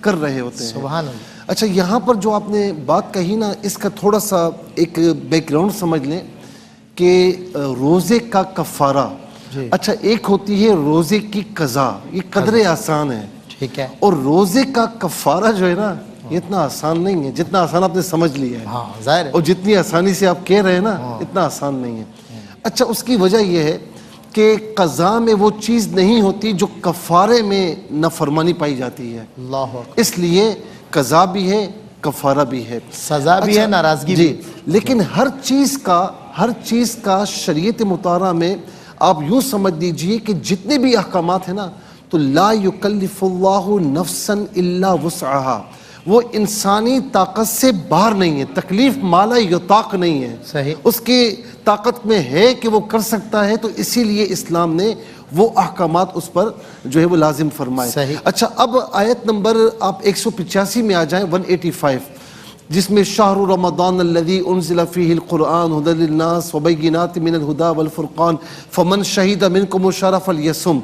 کر رہے ہوتے ہیں. سبحان اللہ. اچھا یہاں پر جو آپ نے بات کہی نا، اس کا تھوڑا سا ایک بیک گراؤنڈ سمجھ لیں کہ روزے کا کفارہ. اچھا ایک ہوتی ہے روزے کی قضا، یہ قدر آسان ہے. ٹھیک ہے. اور روزے کا کفارہ جو ہے نا یہ اتنا آسان نہیں ہے جتنا آسان آپ نے سمجھ لیا ہے. ہاں ظاہر ہے. اور جتنی آسانی سے آپ کہہ رہے ہیں نا اتنا آسان نہیں ہے. اچھا اس کی وجہ یہ ہے کہ قضا میں وہ چیز نہیں ہوتی جو کفارے میں نافرمانی پائی جاتی ہے. اللہ اکبر. اس لیے قضا بھی ہے، کفارہ بھی ہے، سزا بھی ہے، ناراضگی بھی. لیکن ہر چیز کا شریعت مطہرہ میں آپ یوں سمجھ لیجئے کہ جتنے بھی احکامات ہیں نا تو لا یکلف اللہ نفسا الا وسعها، وہ انسانی طاقت سے باہر نہیں ہے. تکلیف مالا یطاق نہیں ہے. صحیح. اس کی طاقت میں ہے کہ وہ کر سکتا ہے، تو اسی لیے اسلام نے وہ احکامات اس پر جو ہے وہ لازم فرمائے. صحیح. اچھا اب آیت نمبر آپ 185 میں آ جائیں، 185، جس میں شہر رمضان الذی انزل فیہ القرآن ھدی للناس وبینات من الھدی والفرقان فمن شہد منکم الشہر فلیصم.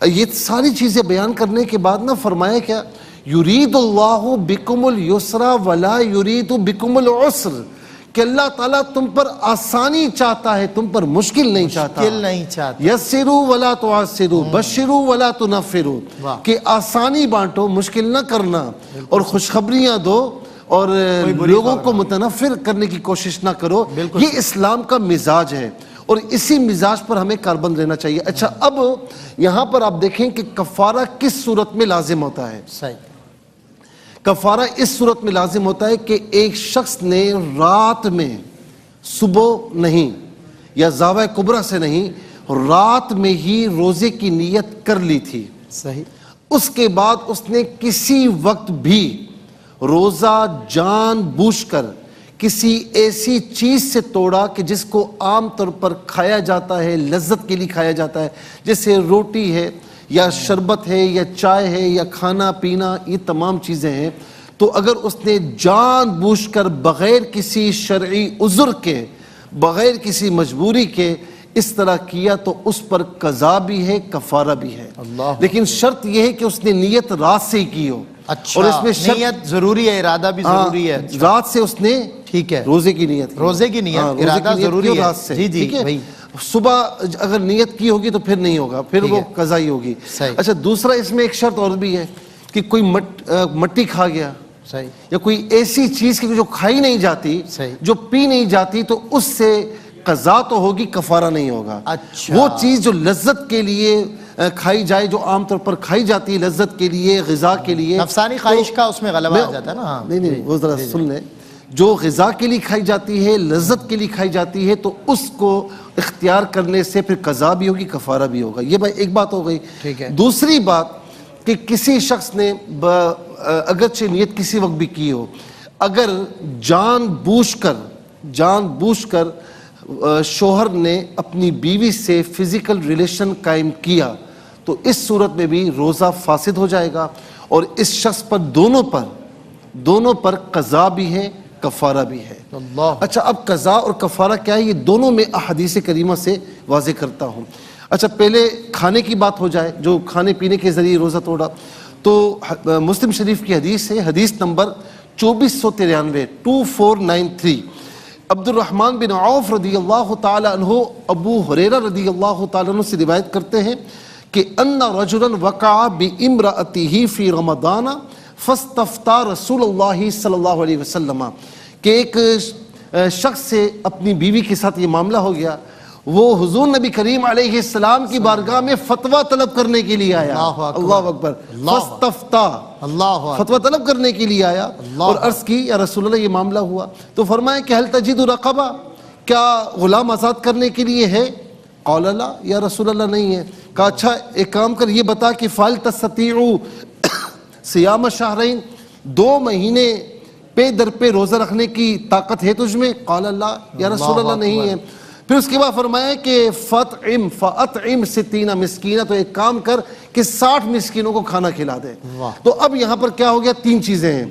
یہ ساری چیزیں بیان کرنے کے بعد نہ فرمایا کیا؟ یرید اللہ بکم اليسر ولا یرید بکم العسر، کہ اللہ تعالیٰ تم پر آسانی چاہتا ہے، تم پر مشکل نہیں چاہتا. مشکل نہیں چاہتا. یسروا ولا تعسروا بشروا ولا تنفروا، کہ آسانی بانٹو، مشکل نہ کرنا، اور خوشخبریاں دو اور لوگوں کو متنفر کرنے کی کوشش نہ کرو. یہ اسلام کا مزاج ہے اور اسی مزاج پر ہمیں کاربند رہنا چاہیے. اچھا اب یہاں پر آپ دیکھیں کہ کفارہ کس صورت میں لازم ہوتا ہے. صحیح. کفارہ اس صورت میں لازم ہوتا ہے کہ ایک شخص نے رات میں، صبح نہیں یا زاویہ کبریٰ سے نہیں، رات میں ہی روزے کی نیت کر لی تھی. صحیح. اس کے بعد اس نے کسی وقت بھی روزہ جان بوجھ کر کسی ایسی چیز سے توڑا کہ جس کو عام طور پر کھایا جاتا ہے، لذت کے لیے کھایا جاتا ہے، جیسے روٹی ہے یا شربت ہے یا چائے ہے یا کھانا پینا، یہ تمام چیزیں ہیں. تو اگر اس نے جان بوجھ کر بغیر کسی شرعی عذر کے، بغیر کسی مجبوری کے اس طرح کیا تو اس پر قضا بھی ہے، کفارہ بھی ہے. لیکن شرط یہ ہے کہ اس نے نیت رات سے ہی کی ہو. اچھا، اور اس میں نیت ضروری ہے، ارادہ بھی ضروری ہے. رات سے اس نے ٹھیک ہے روزے کی نیت، روزے کی نیت، ارادہ ضروری ہے. جی جی بھائی. صبح اگر نیت کی ہوگی تو پھر نہیں ہوگا، پھر وہ قضا ہی ہوگی. اچھا دوسرا اس میں ایک شرط اور بھی ہے کہ کوئی مٹی کھا گیا یا کوئی ایسی چیز جو کھائی نہیں جاتی، جو پی نہیں جاتی، تو اس سے قضا تو ہوگی، کفارہ نہیں ہوگا. وہ چیز جو لذت کے لیے کھائی جائے، جو عام طور پر کھائی جاتی ہے لذت کے لیے، غذا کے لیے، نفسانی خواہش کا اس میں غلبہ آ جاتا ہے نا. نہیں وہ ذرا سن لیں، جو غذا کے لیے کھائی جاتی ہے، لذت کے لیے کھائی جاتی ہے، تو اس کو اختیار کرنے سے پھر قضا بھی ہوگی، کفارہ بھی ہوگا. یہ بھائی ایک بات ہو گئی. دوسری بات کہ کسی شخص نے اگرچہ نیت کسی وقت بھی کی ہو، اگر جان بوجھ کر شوہر نے اپنی بیوی سے فزیکل ریلیشن قائم کیا تو اس صورت میں بھی روزہ فاسد ہو جائے گا، اور اس شخص پر دونوں پر قضا بھی ہے، کفارہ بھی ہے. اچھا اب قضا اور کفارہ کیا ہے، یہ دونوں میں احادیث کریمہ سے واضح کرتا ہوں. اچھا پہلے کھانے کی بات ہو جائے، جو کھانے پینے کے ذریعے روزہ توڑا، تو مسلم شریف کی حدیث ہے، حدیث نمبر 2493 2493. عبد الرحمن بن عوف رضی اللہ تعالی عنہ ابو ہریرہ رضی اللہ تعالی عنہ سے روایت کرتے ہیں کہ ان رجلا وقع بامرأته فی رمضان فاستفتى رسول اللہ صلی اللہ علیہ وسلم، کہ ایک شخص سے اپنی بیوی کے ساتھ یہ معاملہ ہو گیا، وہ حضور نبی کریم علیہ السلام کی بارگاہ میں فتویٰ طلب کرنے کے لیے آیا. اللہ اکبر. فاستفتى، فتویٰ طلب کرنے کے لیے آیا اور عرض کی یا رسول اللہ یہ معاملہ ہوا، تو فرمایا کہ هل تجد رقبہ، کیا غلام آزاد کرنے کے لیے ہے؟ قال لا، یا رسول اللہ نہیں ہے. کہا اچھا ایک کام کر، یہ بتا کہ فال تستطيع صیام شہرین، 2 مہینے پہ در پہ روزہ رکھنے کی طاقت ہے تجھ میں؟ قال لا، یا رسول اللہ نہیں ہے. پھر اس کے بعد فرمایا کہ فَأَطْعِمْ 60 مسکینہ، تو ایک کام کر کہ 60 مسکینوں کو کھانا کھلا دے. تو اب یہاں پر کیا ہو گیا، 3 چیزیں ہیں.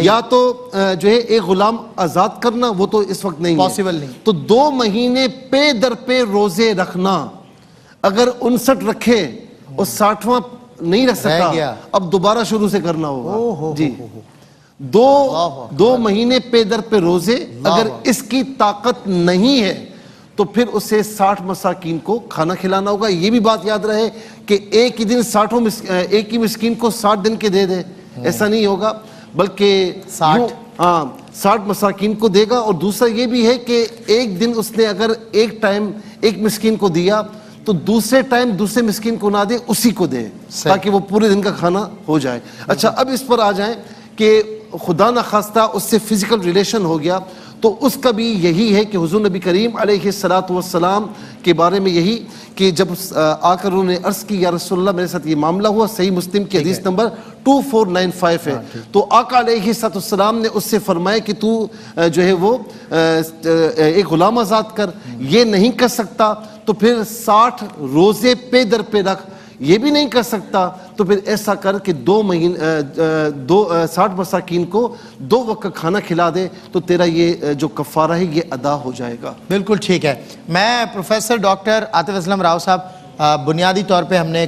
یا تو جو ہے ایک غلام آزاد کرنا، وہ تو اس وقت نہیں پاسبل نہیں. تو 2 مہینے پہ در پہ روزے رکھنا، اگر 59 رکھے اور 60واں نہیں رہ سکتا, گیا. اب دوبارہ شروع سے کرنا ہوگا. جی, دو مہینے پہ در پہ روزے, اگر اس کی طاقت نہیں ہے تو پھر اسے 60 مساکین کو کھانا کھلانا ہوگا. یہ بھی بات یاد رہے کہ ایک ہی دن 60 ہی مسکین کو 60 دن کے دے دے, ایسا نہیں ہوگا, بلکہ 60 مساکین کو دے گا. اور دوسرا یہ بھی ہے کہ ایک دن اس نے اگر ایک ٹائم ایک مسکین کو دیا تو دوسرے ٹائم دوسرے مسکین کو نہ دے, اسی کو دے, تاکہ وہ پورے دن کا کھانا ہو جائے. اچھا, اب اس پر آ جائیں کہ خدا نخواستہ اس سے فزیکل ریلیشن ہو گیا, تو اس کا بھی یہی ہے کہ حضور نبی کریم علیہ السلام کے بارے میں یہی کہ جب آ کر انہوں نے عرض کی یا رسول اللہ میرے ساتھ یہ معاملہ ہوا, صحیح مسلم کی حدیث نمبر 2495 ہے, تو آقا علیہ السلام نے اس سے فرمایا کہ تو جو ہے وہ ایک غلام آزاد کر. یہ نہیں کر سکتا تو پھر 60 روزے پہ در پہ رکھ. یہ بھی نہیں کر سکتا تو پھر ایسا کر کہ 60 مساکین کو 2 وقت کا کھانا کھلا دے, تو تیرا یہ جو کفارہ ہے یہ ادا ہو جائے گا. بالکل ٹھیک ہے. میں پروفیسر ڈاکٹر عاطف اسلم راؤ صاحب, بنیادی طور پہ ہم نے